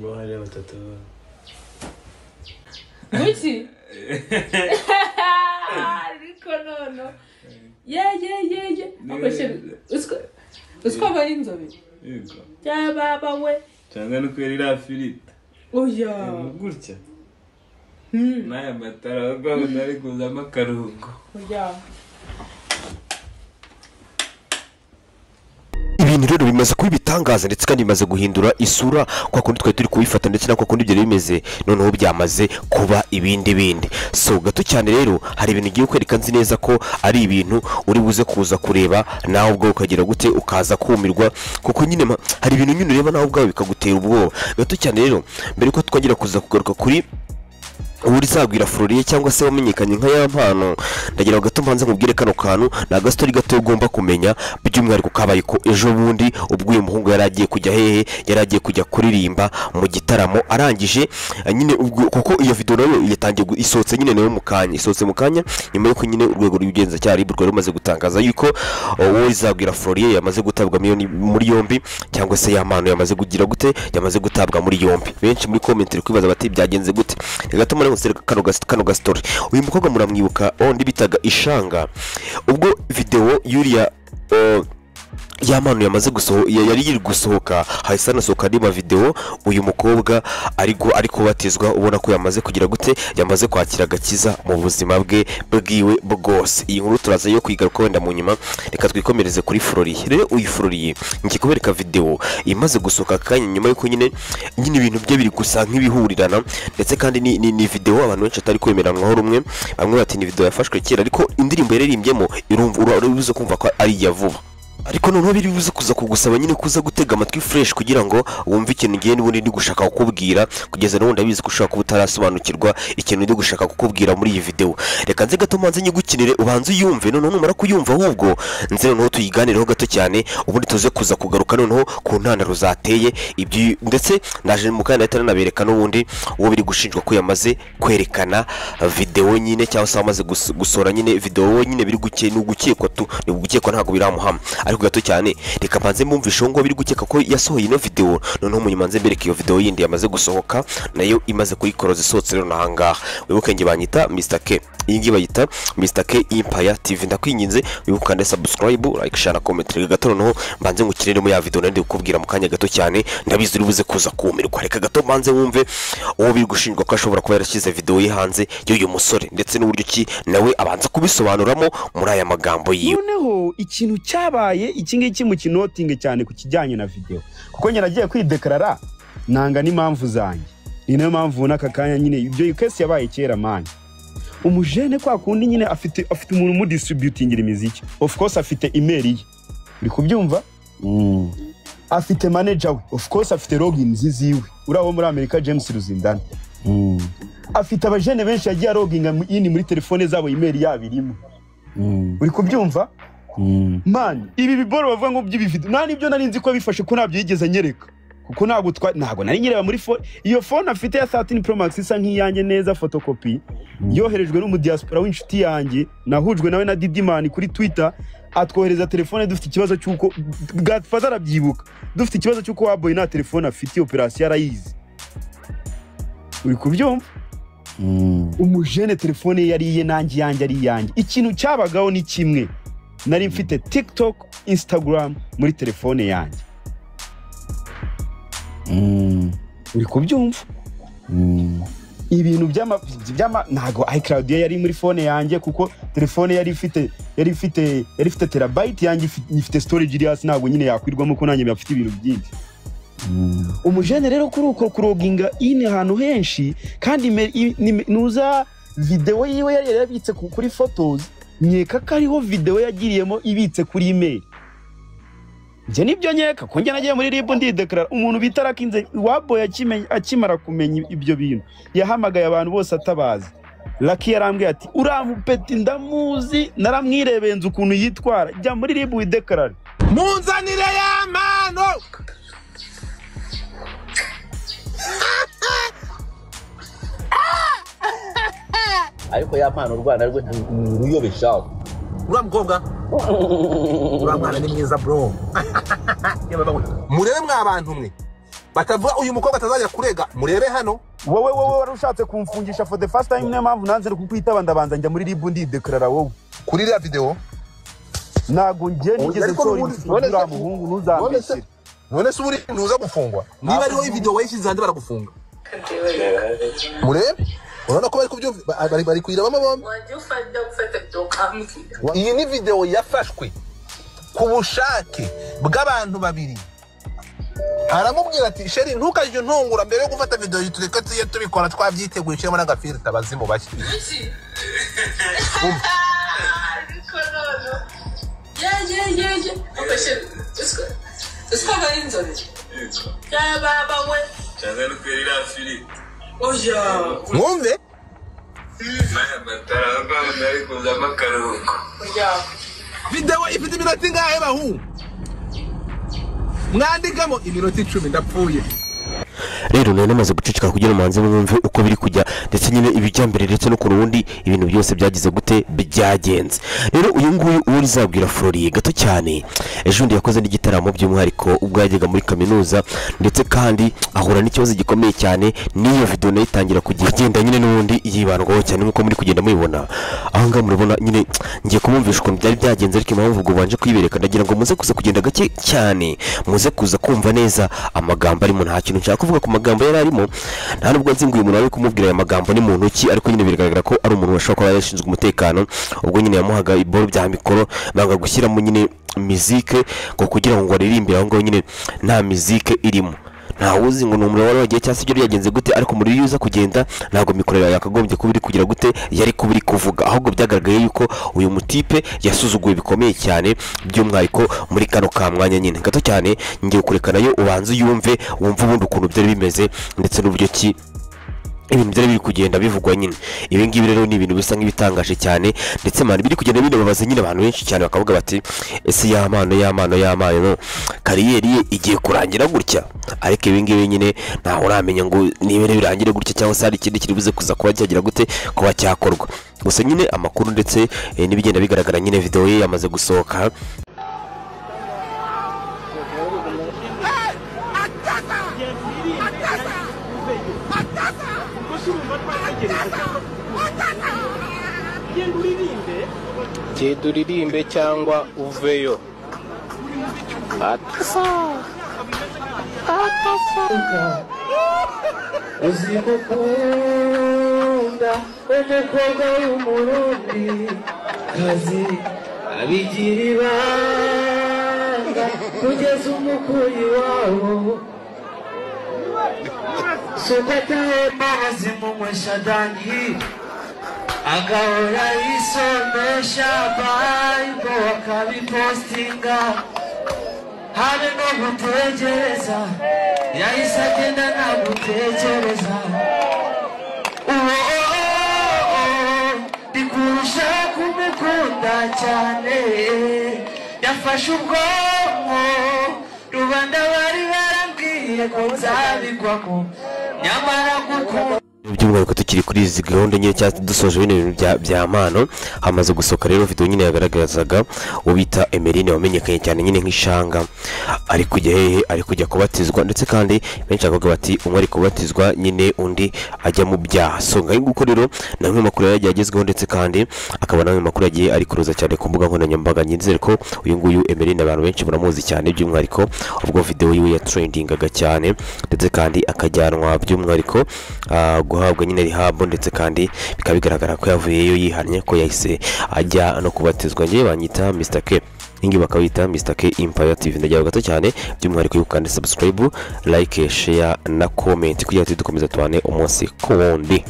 ngo hari batatu Gucci ariko nono ye akoshe usko bari inzobe yego ya baba we cyangwa no kwera filita oya gutya naya matara bagabo nari kuzama karungo oya ibintu rero bimaze kuba ibitangaza ndetse kandi bimaze guhindura isura kwa kundi twari turi kubifata ndetse na kwa kundi ibyo bimeze noneho byamaze kuba ibindi so gato cyane rero hari ibintu ugiye kwereka nzi neza ko ari ibintu uri buze kuza kureba nawe ubwo ukagira gute ukaza kumirwa kuko nyine hari ibintu nyine ureba nawe ubwawe bikagutera ubwoba gato cyane rero mbere ko twagira kuza kugaruka kuri uri zagwira Floriye cyangwa se wamenyekanye nka ya mpano ndagira gato mbanze nkubwire kano kantu na gastori gato ugomba kumenya by'umwihariko kabaye ko ejo bundi ubwo uyu muhungu yaragiye kujya hehe yaragiye kujya kuririmba mu gitaramo arangije nyine kuko iyo video nayo yatangiye isotse nyine nayo isotse mu kanya nyuma yuko nyine urwego rw'ugenza cyari rwo rumaze gutangaza yuko uri zagwira Floriye yamaze gutabwa muri yombi cyangwa se ya mpano yamaze kugira gute yamaze gutabwa muri yombi benshi muri comment kwibaza bati byagenze gute gato kano gastori uyu mukobwa muramwibuka ondi bitaga Ishanga ubwo video yuriya yamanu yamaze yari yiri gusohoka hahise hanasohoka andi video uyu mukobwa ariko batizwa ubona ko yamaze kugira gute yamaze kwakira agakiza mu buzima bwe bwiwe bwose iyi nkuru turaza yo kwigaruka wenda mu nyuma reka twikomereze kuri Floriye rero uyu Floriye ngikubereka video imaze gusohoka kanya nyuma yuko nyine ibintu bye biri gusa nk'ibihurirana ndetse kandi ni video abantu benshi atari kwemeranwaho rumwe bamwe bati ni video yafashwe kera ariko indirimbo yaririmbyemo irumva uribuze kumva ko ari iya vuba ariko noneho biri buze kuza kugusaba nyine kuza gutega amatwi fresh kugira ngo wumve ikintu ngiye n'ubundi ndi gushaka kukubwira kugeza n'ubu ndabizi ko ushaka kuba utarasobanukirwa ikintu ndi gushaka kukubwira muri iyi video reka nze gato manze nyigukinire ubanze uyumve noneho numara kuyumva ahubwo nze noneho tuyiganireho gato cyane ubundi tuze kuza kugaruka noneho ku ntandaro zateye ibyo ndetse naje mu kandi ahita nabereka n'ubundi uwo biri gushinjwa ko yamaze kwerekana video nyine cyangwa se amaze gusora nyine video nyine biri gukekwa ni gukekwa ntago biramuhama ariko gato cyane reka mbanze mumvishe ngo biri gukeka ko yasohoye ino video noneho munyimanze mbereka iyo video yindi yamaze gusohoka nayo imaze kuyikoroza isotse rero nahangaha wibuke nge banyita Mr K iyi ngi bayita Mr K Empire TV ndakwinginze wibuka nde subscribe like share na comment reka gato noneho mbanze ngukirere mu ya video nandi kukubwira mu kanya gato cyane ndabizi uri buze kuza kumirwa reka gato mbanze wumve uwo biri gushinjwa ko ashobora kuba yarashyize video ye hanze y'uyu musore ndetse n'uburyo ki nawe abanza kubisobanuramo muri aya magambo yiwe noneho ikintu cyabaye iki ngiki mu kinotinge cyane ku kijyanye na video kuko nyine agiye kwidekarara nanga n'impamvu zanjye ni nayo mpamvu n'aka kanya nyine ibyo case yabaye kera manje umujene kwa kundi nyine afite umuntu mu distributing imiziki of course afite email ye uri kubyumva afite manager we of course afite login ziziwe uraho muri America James Ruzindana afite abajene benshi yagiye loginga yini muri telefone zabo email yabirimo uri kubyumva man ibi biboro bavuga ngo by'ibifite nani byo nari nzi ko bifashe ko nabyo yigeze nyereka kuko ntago nari nyireba muri phone iyo phone afite ya 13 Pro Max isa nk'iyanjye neza photocopy yoherejwe no mu diaspora w'inshuti yanjye nahujwe nawe na Didiman kuri Twitter atwohereza telefone dufite ikibazo cyuko Godfather arabyibuka dufite ikibazo cyuko waboye na telefone afite operation yarayize uri kubyumva umujene telefone yariye nanjye yanjye ari yanjye ikintu cyabagaho ni kimwe nari mfite TikTok Instagram muri telefone yanjye uri kubyumva ibintu byama ntago iCloud yari muri phone yanjye kuko telefone yari ifite terabyte yanjye ifite storage iri hasi ntago nyine yakwirwamo ko nanjye bafite ibintu byinshi umujene rero kuri uko kuroginga ine ahantu henshi kandi nuza video yiwe yari yabitse kuri photos nyeka kariho video yagiriyemo ibitse kuri email je nibyo nyeka ko nge nagiye muri RIB ndidekarara umuntu bitarakinze waboye akimara kumenya ibyo bintu yahamagaye abantu bose atabazi Lucky yarambwiye ati uramupeti ndamuzi naramwirebenze ukuntu yitwara jya muri RIB widekarara munzanire ya mano ariko ya mpano Rwanda rwe ruyobeshaho uramukobwa uramwana ni mwiza bro murebe mwa abantu mwe batavuga uyu mukobwa atazajya kurega murebe hano wowe wari ushatse kumfungisha for the first time niyo mpamvu nanze kukwitaba ndabanza njya muri ribu ndideklara wowe kuri iriya video ntago njye nigeze nsora uriya muhungu ntuzambeshere none se uri ntuza gufungwa niba ariho video wayishyize hanze baragufunga murebe urabona ko bari kubyumva bari kuyirabamo bombi iyi ni video yafashwe ku bushake bw'abantu babiri aramubwira ati sheri ntukajye untungura mbere yo gufata video yitureka tuye tubikora twabyiteguye cyangwa n'agafilter abazimu bashye mwumve video ifite iminota ingahe bahungu mwandikamo iminota 10 ndapfuye rero none namaze gucicika kugira umanze mwumve uko biri kujya ndetse nyine ibijyambere ndetse no ku rundi ibintu byose byagize gute byagenze rero uyu nguyu uwo rizabwira Floriye gato cyane ejo ndi yakoze n'igitaramo by'umwihariko ubwo yajyaga muri kaminuza ndetse kandi ahura n'ikibazo gikomeye cyane n'iyo video nayo itangira kugenda nyine n'ubundi yibandwaho cyane nk'uko muri kugenda mubibona aho ngaho murabona nyine ngiye kumumvisha ukuntu byari byagenze ariko impamvu ubwo banje kwibereka ndagira ngo muze kuza kugenda gake cyane muze kuza kumva neza amagambo arimo nta kintu nshaka kuvuga ku magambo yari arimo nta nubwo nzinguye umuntu ari kumubwira aya magambo ni mu ntoki ariko nyine biragaragara ko ari umuntu washaka kuba yashinzwe umutekano ubwo nyine yamuhaga iboro bya mikoro banga gushyiramo nyine muzike ngo kugira ngo aririmbire aho ngaho nyine nta muzike irimo ntawuzi ngo numure wari wagiye cyase ibyo yagenze gute ariko muri yuza kugenda ntago mikorera yakagombye kubiri kugira gute yari kubiri kuvuga ahubwo byagaragaye yuko uyu mutipe yasuzuguye bikomeye cyane by'umwihariko muri kano ka mwanya nyine gato cyane ngiye kurekana yo ubanze yumve wumva ubundi ukuntu byari bimeze ndetse n'uburyo ki ibintu byari biri kugenda bivugwa nyine ibi ngibi rero ni ibintu bisa nk'ibitangaje cyane ndetse mani biri kugenda binababaza nyine abantu benshi cyane bakavuga bati ese yamano kariyeri ye igiye kurangira gutya ariko ibi ngibi nyine ntaho uramenya ngo niba birangire gutya cyangwa se hari ikindi kiri buze kuza kuba cyagira gute kuba cyakorwa gusa nyine amakuru ndetse n'ibigenda bigaragara nyine video ye yamaze gusohoka genda uririmbe cyangwa uveyo uzimukunda umukobwa w'umurundi kazi abigira ibanga kugeza umukuyi wabo sukataho mazi munywesha dangi agahora yisomesha bayibwo akabipostinga habe no gutegereza yahise agenda nta gutekereza ndikurusha kumukunda cyane yafashe ubwonko rubanda bari barambwiye ko nzabigwamo nyamara gukunda by'umwihariko tukiri kuri izi gahunda nyine cyangwa dusoje ibintu bya mano hamaze gusohoka rero video nyine yagaragazaga uwo bita Emeline wamenyekanye cyane nyine nk'ishanga ari kujya hehe ari kujya kubatizwa ndetse kandi benshi bakavuga bati umwe ari kubatizwa nyine undi ajya mu byaha so ngaho nguko rero namwe makuru yagiye agezweho ndetse kandi akaba namwe makuru yagiye ari kuruza cyane ku mbuga nkoranyambaga nyinzere ko uyu nguyu Emeline abantu benshi baramuzi cyane by'umwihariko ubwo video yiwe ya trendingaga cyane ndetse kandi akajyanwa by'umwihariko guhabwa nyine rihabo ndetse kandi bikaba bigaragara ko yavuyeyo yihannye ko yahise ajya no kubatizwa ngiye banyita Mr K ingi bakawita Mr K Empire TV ndagira gato cyane by'umwihariko y'ukande subscribe like share na comment kugira ngo dukomeze tubane umunsi ku wundi.